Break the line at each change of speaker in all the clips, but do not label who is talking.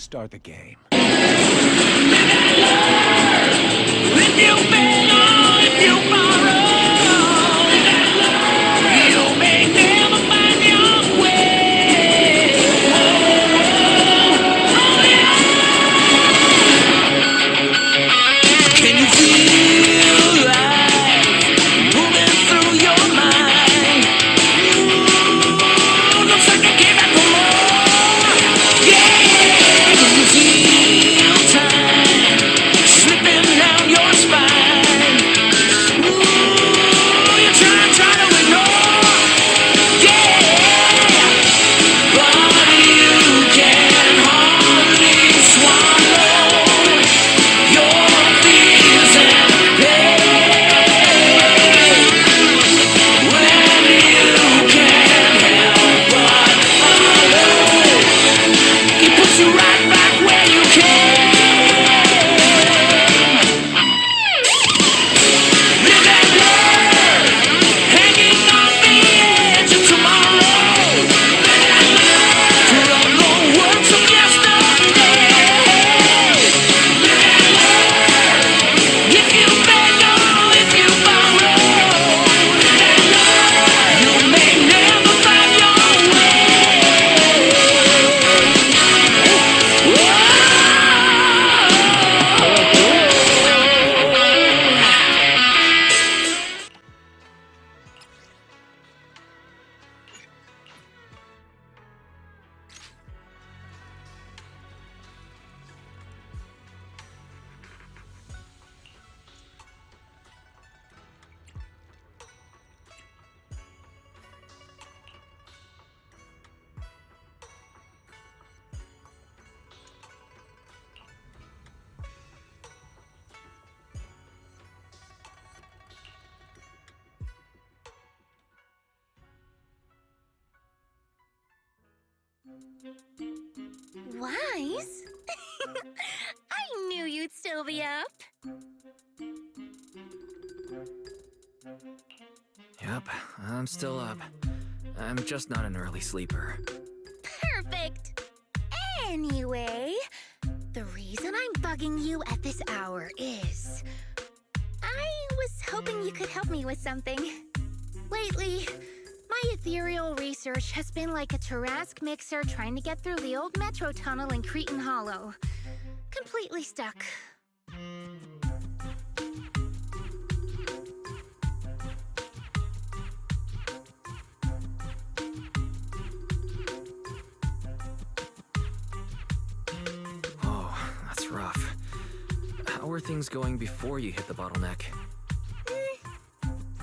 start the game.
If you beg or if you borrow, you may never find your way. Oh, yeah. Can you feel life moving through your mind? Ooh, looks like I came back for more. Yeah, can you feel time slipping down your spine? Ooh, you're trying to ignore. Yeah, but you can hardly swallow your fears and pain when you can't help but follow. It puts you right back where you came. Live and learn, hanging on the edge of tomorrow. From the words of yesterday. If you beg or if you borrow, you may never find your way.
Wise? I knew you'd still be up.
Yep, I'm still up. I'm just not an early sleeper.
Perfect. Anyway, the reason I'm bugging you at this hour is I was hoping you could help me with something. Lately, my ethereal research has been like a Tarrasque mixer trying to get through the old metro tunnel in Cretan Hollow. Completely stuck.
Oh, that's rough. How were things going before you hit the bottleneck?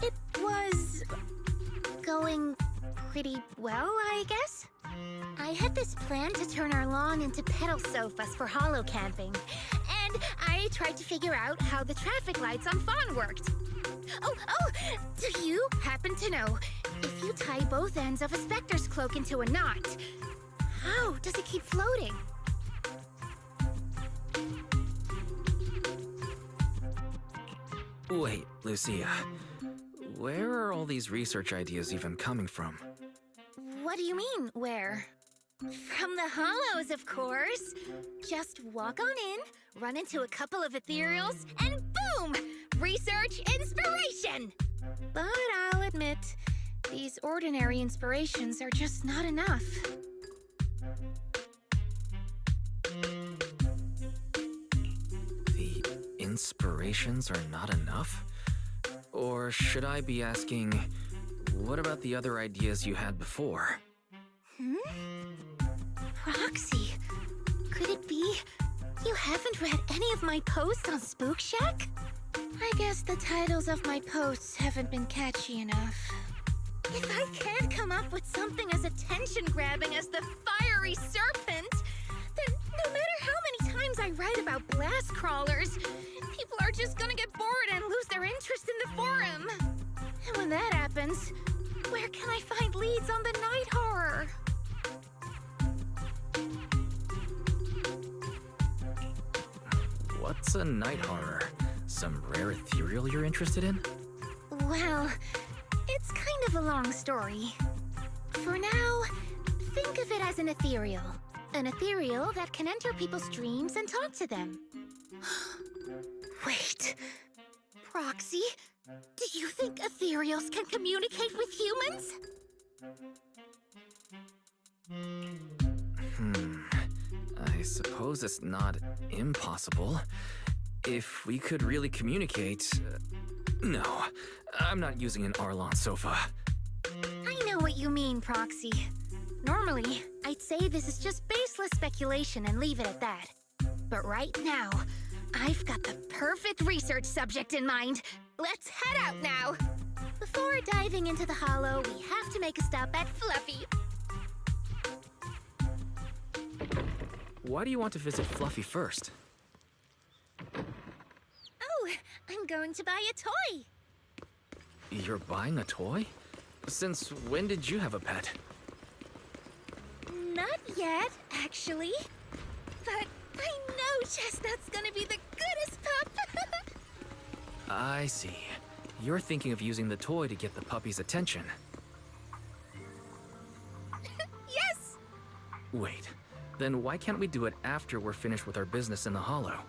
It was going pretty well, I guess. I had this plan to turn our lawn into pedal sofas for hollow camping, and I tried to figure out how the traffic lights on Fawn worked. Oh, do you happen to know if you tie both ends of a Spectre's cloak into a knot, how does it keep floating?
Wait, Lucia. Where are all these research ideas even coming from?
What do you mean, where? From the hollows, of course. Just walk on in, run into a couple of ethereals, and boom! Research inspiration! But I'll admit, these ordinary inspirations are just not enough.
The inspirations are not enough? Or should I be asking, what about the other ideas you had before?
Roxy, could it be you haven't read any of my posts on Spook Shack? I guess the titles of my posts haven't been catchy enough. If I can't come up with something as attention-grabbing as the fiery serpent, then no matter how many times I write about blast crawlers, people are just gonna get bored and lose their interest in the forum. And when that happens, where can I find leads on the night horror?
What's a night horror? Some rare ethereal you're interested in?
Well, it's kind of a long story. For now, think of it as an ethereal. An ethereal that can enter people's dreams and talk to them. Wait. Proxy, do you think ethereals can communicate with humans?
I suppose it's not impossible. If we could really communicate... no, I'm not using an Arlon sofa.
I know what you mean, Proxy. Normally, I'd say this is just baseless speculation and leave it at that. But right now, I've got the perfect research subject in mind. Let's head out now. Before diving into the hollow, we have to make a stop at Fluffy.
Why do you want to visit Fluffy first?
Oh, I'm going to buy a toy.
You're buying a toy? Since when did you have a pet?
Not yet, actually. But I know Chestnut's gonna be the goodest pup.
I see. You're thinking of using the toy to get the puppy's attention.
Yes!
Wait, then why can't we do it after we're finished with our business in the hollow?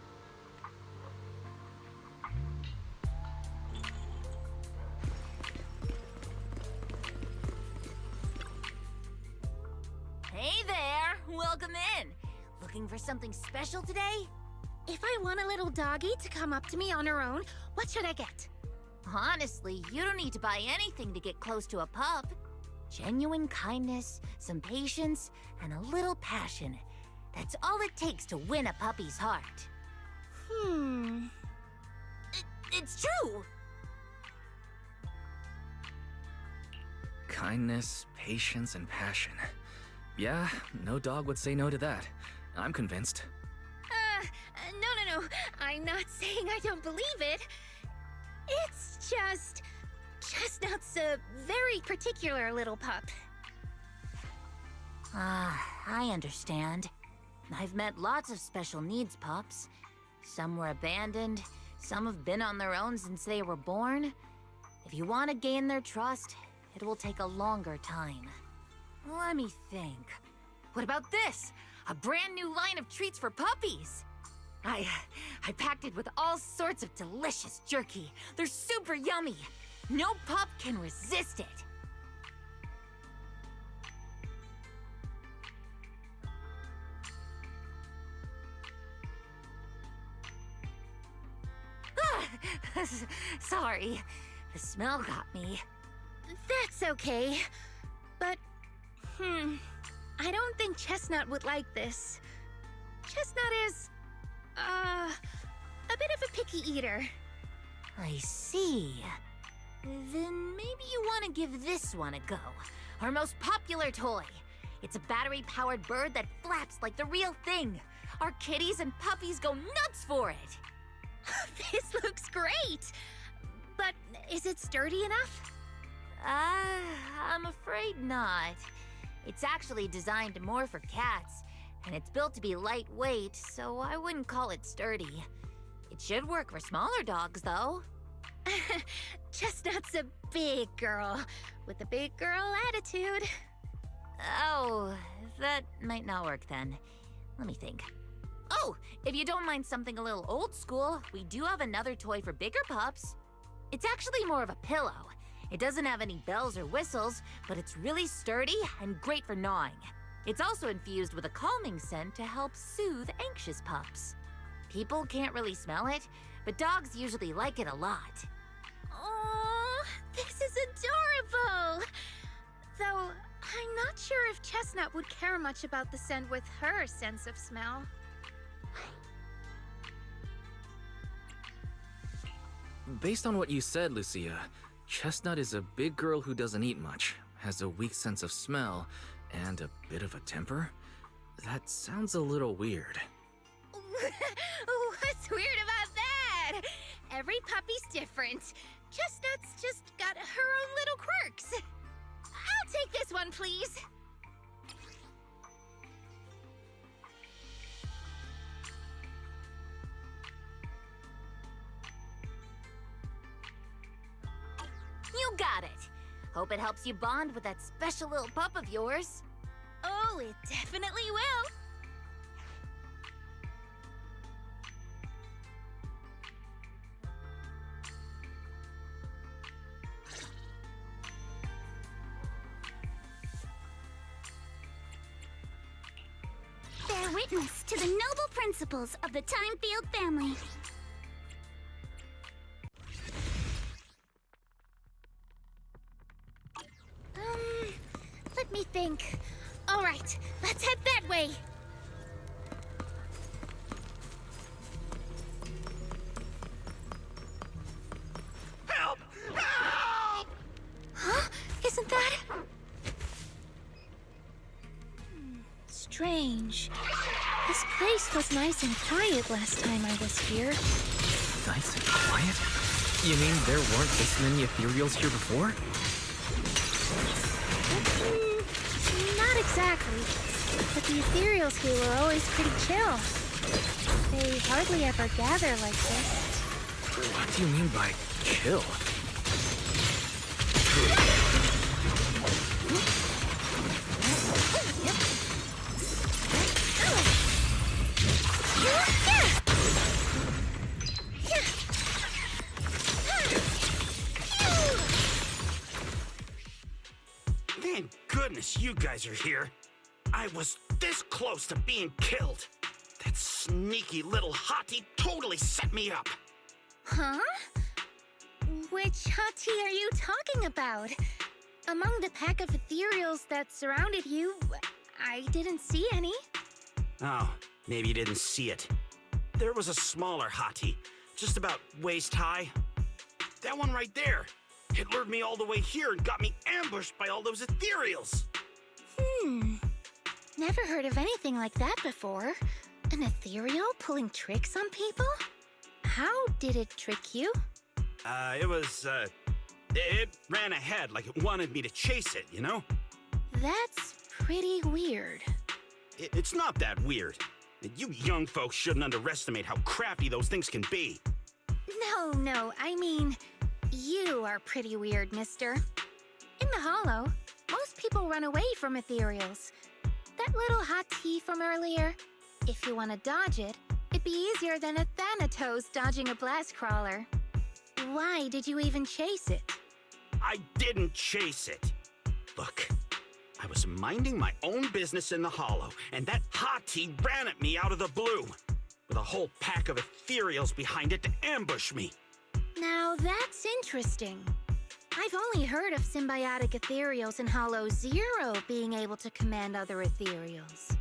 Hey there! Welcome in! Looking for something special today?
If I want a little doggy to come up to me on her own, what should I get?
Honestly, you don't need to buy anything to get close to a pup. Genuine kindness, some patience, and a little passion. That's all it takes to win a puppy's heart. It's true!
Kindness, patience, and passion. Yeah, no dog would say no to that. I'm convinced.
No. I'm not saying I don't believe it. It's just... Chestnut's a very particular little pup.
I understand. I've met lots of special needs pups. Some were abandoned, some have been on their own since they were born. If you want to gain their trust, it will take a longer time. Let me think. What about this? A brand new line of treats for puppies! I packed it with all sorts of delicious jerky. They're super yummy. No pup can resist it. Sorry, the smell got me.
That's okay. But, I don't think Chestnut would like this. Chestnut is, a bit of a picky eater.
I see. Then maybe you want to give this one a go. Our most popular toy. It's a battery-powered bird that flaps like the real thing. Our kitties and puppies go nuts for it.
This looks great! But is it sturdy enough?
I'm afraid not. It's actually designed more for cats, and it's built to be lightweight, so I wouldn't call it sturdy. It should work for smaller dogs, though.
Chestnut's a big girl, with a big girl attitude.
Oh, that might not work then. Let me think. Oh, if you don't mind something a little old school, we do have another toy for bigger pups. It's actually more of a pillow. It doesn't have any bells or whistles, but it's really sturdy and great for gnawing. It's also infused with a calming scent to help soothe anxious pups. People can't really smell it, but dogs usually like it a lot.
Oh, this is adorable! Though, I'm not sure if Chestnut would care much about the scent with her sense of smell.
Based on what you said, Lucia, Chestnut is a big girl who doesn't eat much, has a weak sense of smell, and a bit of a temper? That sounds a little weird.
What's weird about that? Every puppy's different. Chestnut's just got her own little quirks. I'll take this one, please.
You got it. Hope it helps you bond with that special little pup of yours.
Oh, it definitely will.
witness to the noble principles of the Timefield family.
Let me think. All right, let's head that way.
Help! Help!
Huh? Isn't that... Strange. This place was nice and quiet last time I was here.
Nice and quiet? You mean there weren't this many ethereals here before?
Not exactly. But the ethereals here were always pretty chill. They hardly ever gather like this.
What do you mean by chill?
Thank goodness you guys are here. I was this close to being killed. That sneaky little hottie totally set me up.
Huh? Which hottie are you talking about? Among the pack of ethereals that surrounded you, I didn't see any.
Oh, maybe you didn't see it. There was a smaller hottie, just about waist high. That one right there. It lured me all the way here and got me ambushed by all those ethereals.
Never heard of anything like that before. An ethereal pulling tricks on people? How did it trick you?
It ran ahead like it wanted me to chase it, you know?
That's pretty weird.
It's not that weird. You young folks shouldn't underestimate how crafty those things can be.
No, I mean, you are pretty weird, mister. In the Hollow, most people run away from ethereals. That little hottie from earlier, if you want to dodge it, it'd be easier than a Thanatos dodging a blast crawler. Why did you even chase it?
I didn't chase it. Look, I was minding my own business in the Hollow, and that hottie ran at me out of the blue, with a whole pack of ethereals behind it to ambush me.
Now that's interesting. I've only heard of symbiotic ethereals in Hollow Zero being able to command other ethereals.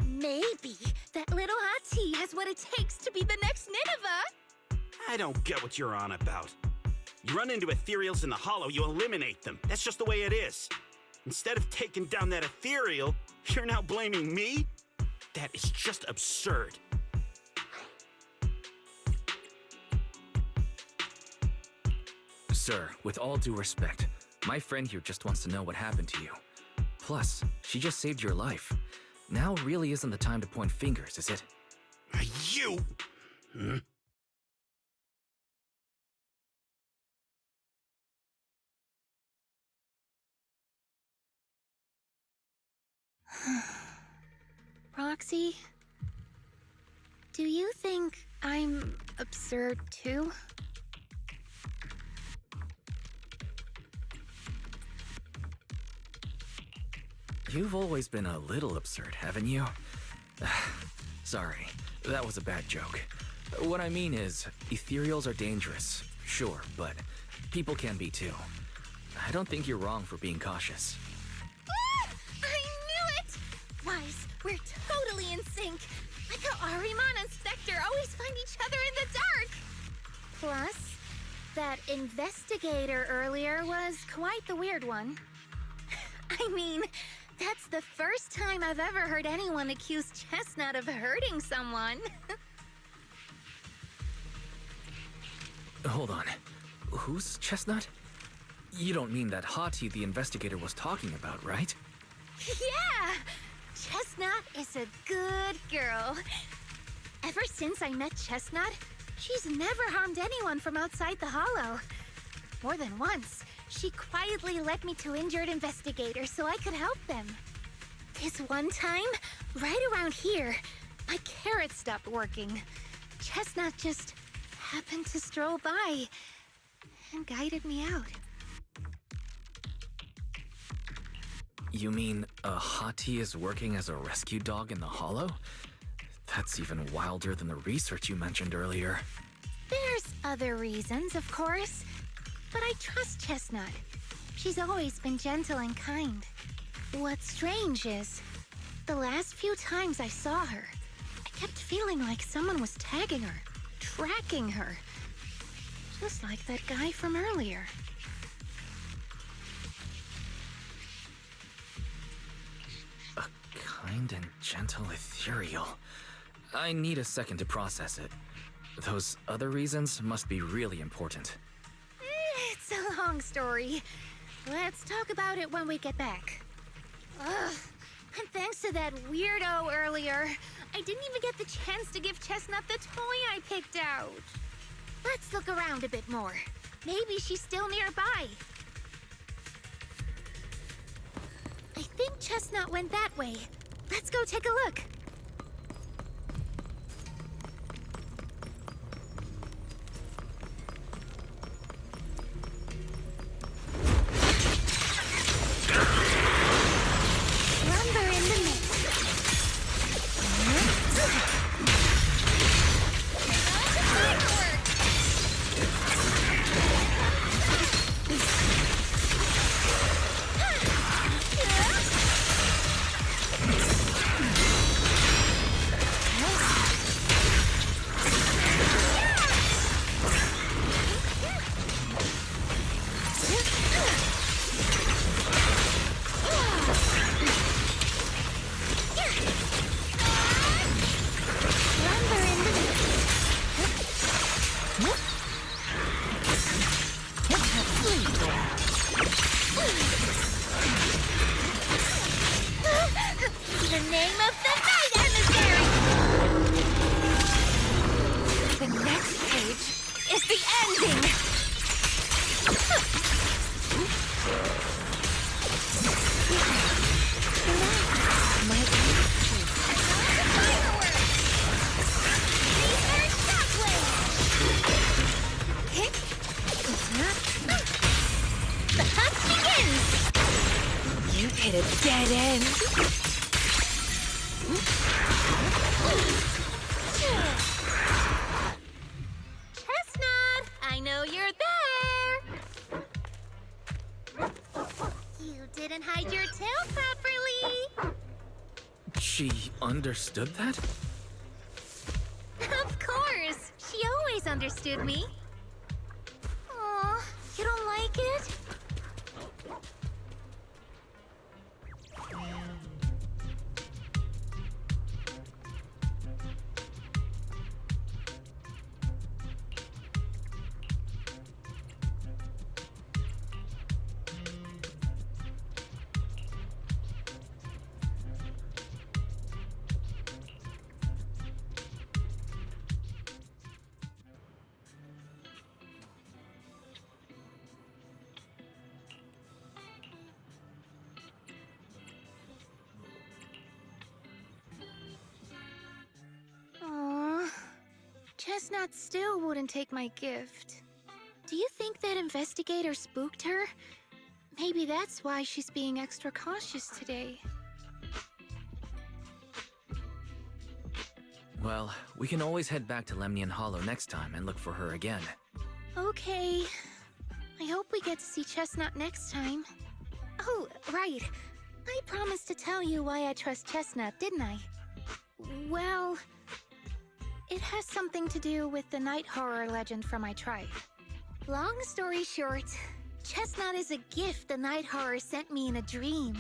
Maybe that little hottie has what it takes to be the next Nineveh.
I don't get what you're on about. You run into ethereals in the Hollow, you eliminate them. That's just the way it is. Instead of taking down that ethereal, you're now blaming me? That is just absurd.
Sir, with all due respect, my friend here just wants to know what happened to you. Plus, she just saved your life. Now really isn't the time to point fingers, is it?
You...
Roxy, do you think I'm absurd too?
You've always been a little absurd, haven't you? Sorry, that was a bad joke. What I mean is, ethereals are dangerous, sure, but people can be too. I don't think you're wrong for being cautious.
Ah! I knew it! Wise, we're totally in sync. Like how Ahriman and Spectre always find each other in the dark. Plus, that investigator earlier was quite the weird one. I mean, that's the first time I've ever heard anyone accuse Chestnut of hurting someone.
Hold on. Who's Chestnut? You don't mean that hottie the investigator was talking about, right?
Yeah! Chestnut is a good girl. Ever since I met Chestnut, she's never harmed anyone from outside the Hollow. More than once, she quietly led me to injured investigators so I could help them. This one time, right around here, my carrot stopped working. Chestnut just happened to stroll by and guided me out.
You mean a hottie is working as a rescue dog in the Hollow? That's even wilder than the research you mentioned earlier.
There's other reasons, of course. But I trust Chestnut. She's always been gentle and kind. What's strange is, the last few times I saw her, I kept feeling like someone was tagging her, tracking her. Just like that guy from earlier.
A kind and gentle ethereal. I need a second to process it. Those other reasons must be really important.
It's a long story. Let's talk about it when we get back. Ugh. And thanks to that weirdo earlier, I didn't even get the chance to give Chestnut the toy I picked out. Let's look around a bit more. Maybe she's still nearby. I think Chestnut went that way. Let's go take a look. Lumber in the mix. The name of the night, emissary! The next page is the ending! The hunt begins! You hit a dead end! Chestnut, I know you're there. You didn't hide your tail properly.
She understood that?
Of course, she always understood me. Aw, you don't like it? Aw, Chestnut still wouldn't take my gift. Do you think that investigator spooked her? Maybe that's why she's being extra cautious today.
Well, we can always head back to Lemnian Hollow next time and look for her again.
Okay. I hope we get to see Chestnut next time. Oh, right. I promised to tell you why I trust Chestnut, didn't I? Well, it has something to do with the night horror legend from my tribe. Long story short, Chestnut is a gift the night horror sent me in a dream.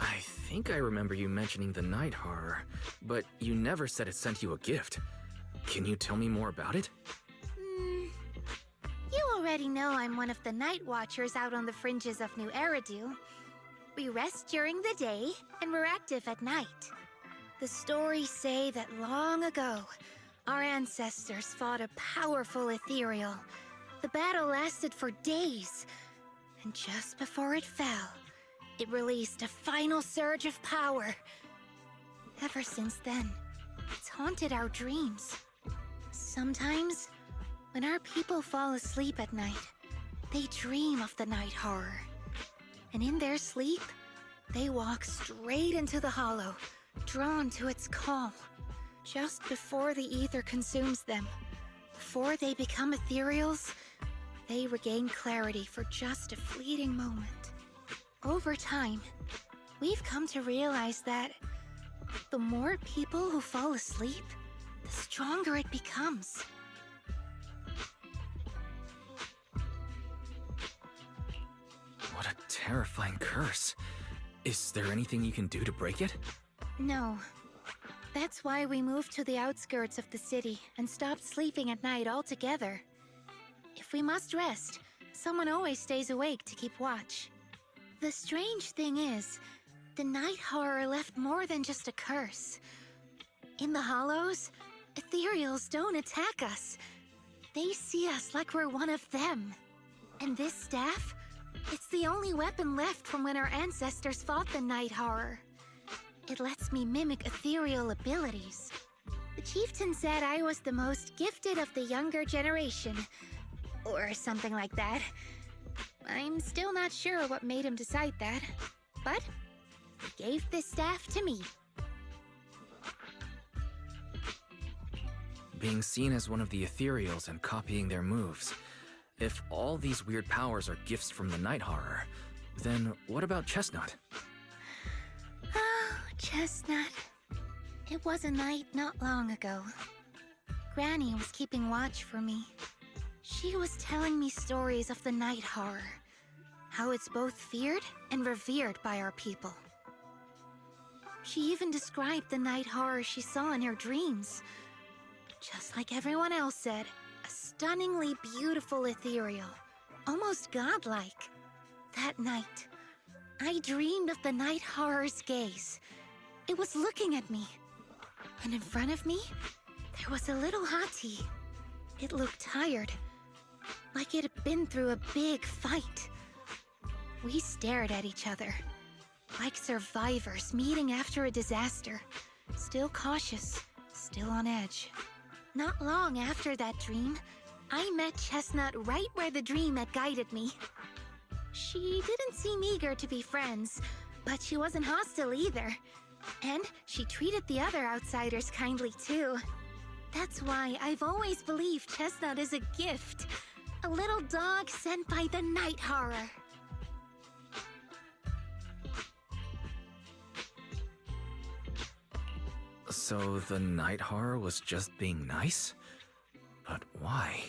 I think I remember you mentioning the night horror, but you never said it sent you a gift. Can you tell me more about it?
You already know I'm one of the night watchers out on the fringes of New Eridu. We rest during the day, and we're active at night. The stories say that long ago, our ancestors fought a powerful ethereal. The battle lasted for days, and just before it fell, it released a final surge of power. Ever since then, it's haunted our dreams. Sometimes, when our people fall asleep at night, they dream of the night horror. And in their sleep, They walk straight into the hollow, drawn to its call. Just before the ether consumes them, before they become ethereals, they regain clarity for just a fleeting moment. Over time, we've come to realize that the more people who fall asleep, the stronger it becomes.
What a terrifying curse. Is there anything you can do to break it?
No. That's why we moved to the outskirts of the city and stopped sleeping at night altogether. If we must rest, someone always stays awake to keep watch. The strange thing is, the night horror left more than just a curse. In the hollows, ethereals don't attack us. They see us like we're one of them. And this staff, it's the only weapon left from when our ancestors fought the night horror. It lets me mimic ethereal abilities. The chieftain said I was the most gifted of the younger generation, or something like that. I'm still not sure what made him decide that, but he gave this staff to me.
Being seen as one of the ethereals and copying their moves. If all these weird powers are gifts from the night horror, then what about Chestnut?
Oh, Chestnut. It was a night not long ago. Granny was keeping watch for me. She was telling me stories of the night horror, how it's both feared and revered by our people. She even described the night horror she saw in her dreams. Just like everyone else said, a stunningly beautiful ethereal, almost godlike. That night, I dreamed of the night horror's gaze. It was looking at me. And in front of me, there was a little hottie. It looked tired, like it had been through a big fight. We stared at each other, like survivors meeting after a disaster, still cautious, still on edge. Not long after that dream, I met Chestnut right where the dream had guided me. She didn't seem eager to be friends, but she wasn't hostile either. And she treated the other outsiders kindly too. That's why I've always believed Chestnut is a gift. A little dog sent by the night horror.
So the night horror was just being nice? But why?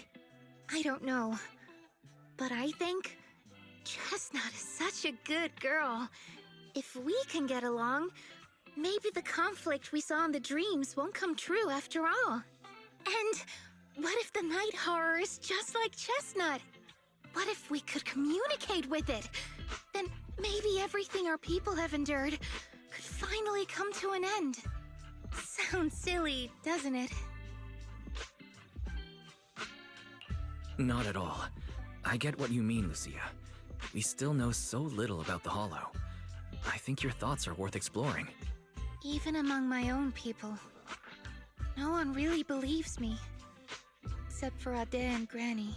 I don't know. But I think Chestnut is such a good girl. If we can get along, maybe the conflict we saw in the dreams won't come true after all. And what if the night horror is just like Chestnut? What if we could communicate with it? Then maybe everything our people have endured could finally come to an end. Sounds silly, doesn't it?
Not at all. I get what you mean, Lucia. We still know so little about the Hollow. I think your thoughts are worth exploring.
Even among my own people, no one really believes me. Except for Ade and Granny.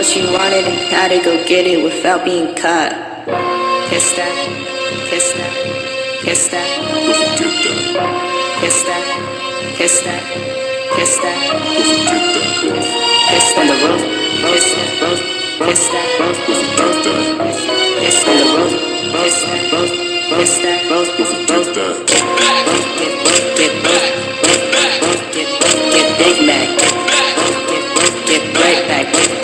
what she wanted and how to go get it without being caught. Kiss that, kiss that, kiss that, kiss that, kiss that, kiss that, kiss on the roof, kiss that, kiss that, kiss on the roof, kiss that, kiss that, get Big Mac, get right back.